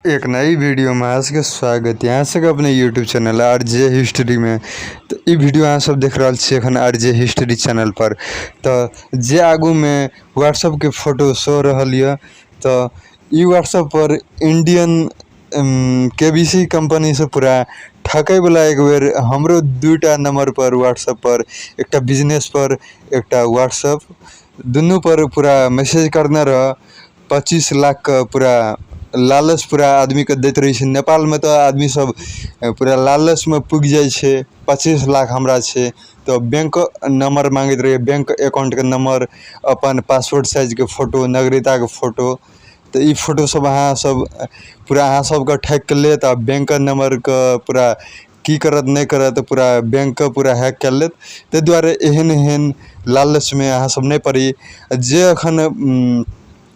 एक नई वीडियो में अहाँ सबके स्वागत है। अहाँ सबके अपने यूट्यूब चैनल RJ हिस्ट्री में। तो ये वीडियो अहाँ सब देख रहा छे एखन RJ हिस्ट्री चैनल पर। तो जे आगू में व्हाट्सएप के फोटो शो रहल है, तो ई व्हाट्सएप पर इंडियन KBC कंपनी से पूरा ठकै वाला एक बेर हमरो दुटा नंबर पर व्हाट्सएप पर एक बिजनेस पर एक व्हाट्सएप दुनू पर पूरा मैसेज करना रह 25 लाख का पूरा लालच पूरा आदमी के देते रही। नेपाल में तो आदमी सब पूरा लालच में पुग जाए छे। 25 लाख हमरा छे तो बैंक नंबर मांगते रहे, बैंक अकाउंट के नंबर, अपन पासपोर्ट साइज के फोटो, नागरिकता के फोटो। तो ये फोटो सब अहाँ सब पूरा अहाँ सब का ठग कर ले, तो बैंक नंबर का पूरा की करत नहीं करत पूरा बैंक का पूरा हैक कर लेत। ते द्वारे एहन एहन लालच में अहाँ सब नहीं पड़ी। जे अखन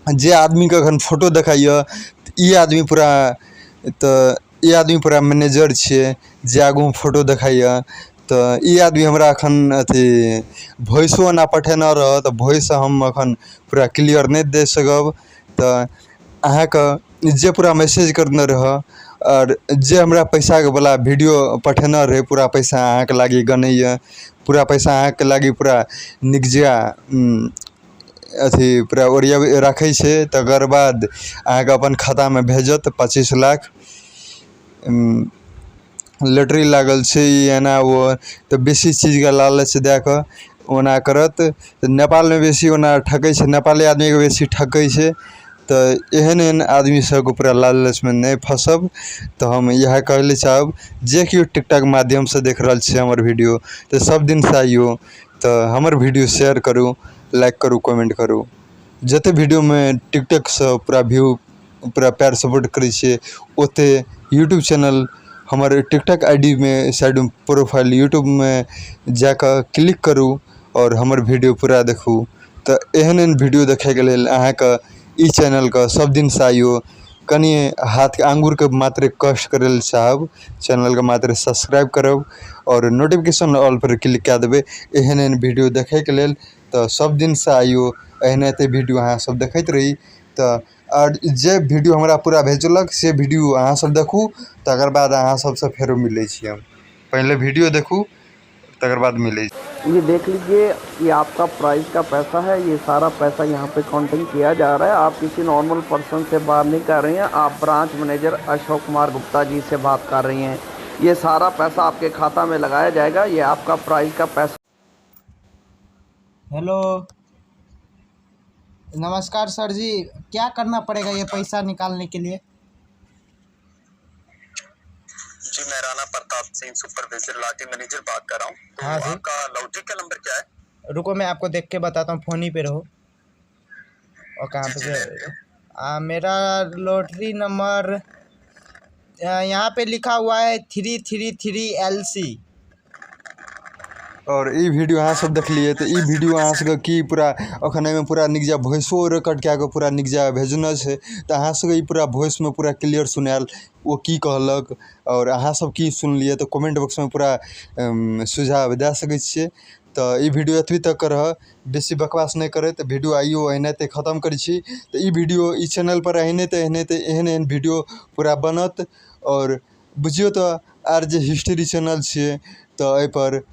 जे आदमी के अखन फोटो देखाइए ये आदमी पूरा, तो ये आदमी पूरा मैनेजर छे जे आगू फोटो देखाइए। तो ये आदमी हमरा अखन अथी वॉइसो ना पठेना रह, तो वॉइस हम अखन पूरा क्लियर नहीं दे सकब। तो अहाँ के जे पूरा मैसेज करना रह और जे हमरा पैसा के वाला वीडियो पठेना रहे, पूरा पैसा अहाँ के लागी गनैया, पूरा पैसा अहाँ के लागी पूरा निकजिया अथी पूरा ओरिया रखे छे। तकर बाद अहाँ के अपन खाता में भेजत 25 लाख। लॉटरी लागल छे एना वो, तो बेसी चीज का लालच दे के ओना करत। तो नेपाल में बेसी ओना ठकै छे, नेपाली आदमी के बेसी ठकै छे। तो एहन एहन आदमी सब को पूरा लालच में नहीं फंसब। तो हम यह कहले चाहब जे कि टिकटॉक माध्यम से देख रहा छे हमर वीडियो, तो सब दिन से आइयो, तो हमर वीडियो शेयर करूँ, लाइक करूँ, कमेंट करूँ। जते वीडियो में टिकटॉक से पूरा व्यू पूरा प्यार सपोर्ट करे छे, ओते यूट्यूब चैनल हमारे टिकटॉक ID में साइड में प्रोफाइल यूट्यूब में जाकर क्लिक करूँ और हमर वीडियो पूरा देखूँ। तो एहन एहन वीडियो देखे के लेल अहाँ के ई चैनल का सब दिन से आइयो। कनी हाथ के आंगुर के मात्र कष्ट करे चाहब, चैनल के मात्र सब्सक्राइब करब और नोटिफिकेशन ऑल पर क्लिक कर देवे एहन एहन वीडियो देखे के लेल। तो सब दिन से आइयो, एहनते वीडियो अहाँ सब देखते रही। तो और जे वीडियो हमरा पूरा भेजलक से वीडियो अहाँ सब देखू, तकर बाद अहाँ सबसे फेरो मिले छी। हम पहले वीडियो देखू तकर बाद मिले। ये देख लीजिए, ये आपका प्राइस का पैसा है। ये सारा पैसा यहाँ पे काउंटिंग किया जा रहा है। आप किसी नॉर्मल पर्सन से बात नहीं कर रही हैं, आप ब्रांच मैनेजर अशोक कुमार गुप्ता जी से बात कर रही हैं। ये सारा पैसा आपके खाता में लगाया जाएगा। ये आपका प्राइस का पैसा। हेलो, नमस्कार सर जी, क्या करना पड़ेगा ये पैसा निकालने के लिए? जी, मैं राणा प्रताप सिंह सुपरवाइजर लाठी मैनेजर बात कर रहा हूँ। तो हाँ जी। आपका लॉटरी का नंबर क्या है? रुको मैं आपको देख के बताता हूँ, फोन ही पे रहो। और कहाँ पे मेरा लॉटरी नंबर यहाँ पे लिखा हुआ है 333LC। और ई वीडियो अहाँ सब देख लिए। तो ई वीडियो अहाँ सबके की पूरा अखन में पूरा निकजा वॉइसो रिकॉर्ड क्या पूरा निकजा भेजना है। तो अहाँ सबके ई पूरा वॉइस में पूरा क्लियर सुनाल वो की कहलक और अहाँ सब की सुनलिए। तो कमेंट बॉक्स में पूरा सुझाव दे सकै छिए। तो ई वीडियो एतवी तक रह, बेसी बकवास नहीं करे। तो वीडियो आइयो एहनते खत्म कर छी। तो ई वीडियो ई चैनल पर एहनते एहन एहन वीडियो पूरा बनत। और बुझियो तो RJ हिस्ट्री चैनल छे, तो एहि पर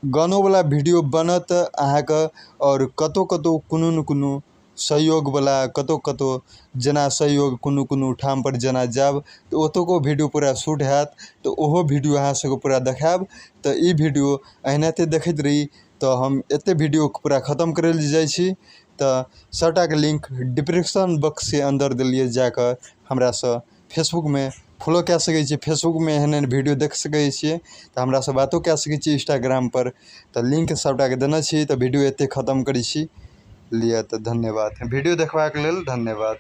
गानों वाला वीडियो बनत अहाँ के। और कतो कतो कोनो न कोनो सहयोग वाला कतो कतो जना सहयोग कोनो ठाम पर जना जाब, तो ओतको वीडियो पूरा शूट हैत। तो ओहो वीडियो अहाँ सबके पूरा देखाब। तो ई वीडियो एहनते देखैत रही। तो हम एते वीडियो पूरा खत्म करे जाइ छी। तो सबटा के लिंक डिस्क्रिप्शन बॉक्स के अंदर दिलिए, जाकर हमरा से फेसबुक में फॉलो कऽ सकै छी। फेसबुक में एहन एहन वीडियो देख सकै छिए। तो हमरा से बातो कऽ सकै छी इंस्टाग्राम पर। तो लिंक सबटा के देने छी। तो वीडियो एते खत्म करै छी लिए। तो धन्यवाद, वीडियो देखबाक लेल धन्यवाद।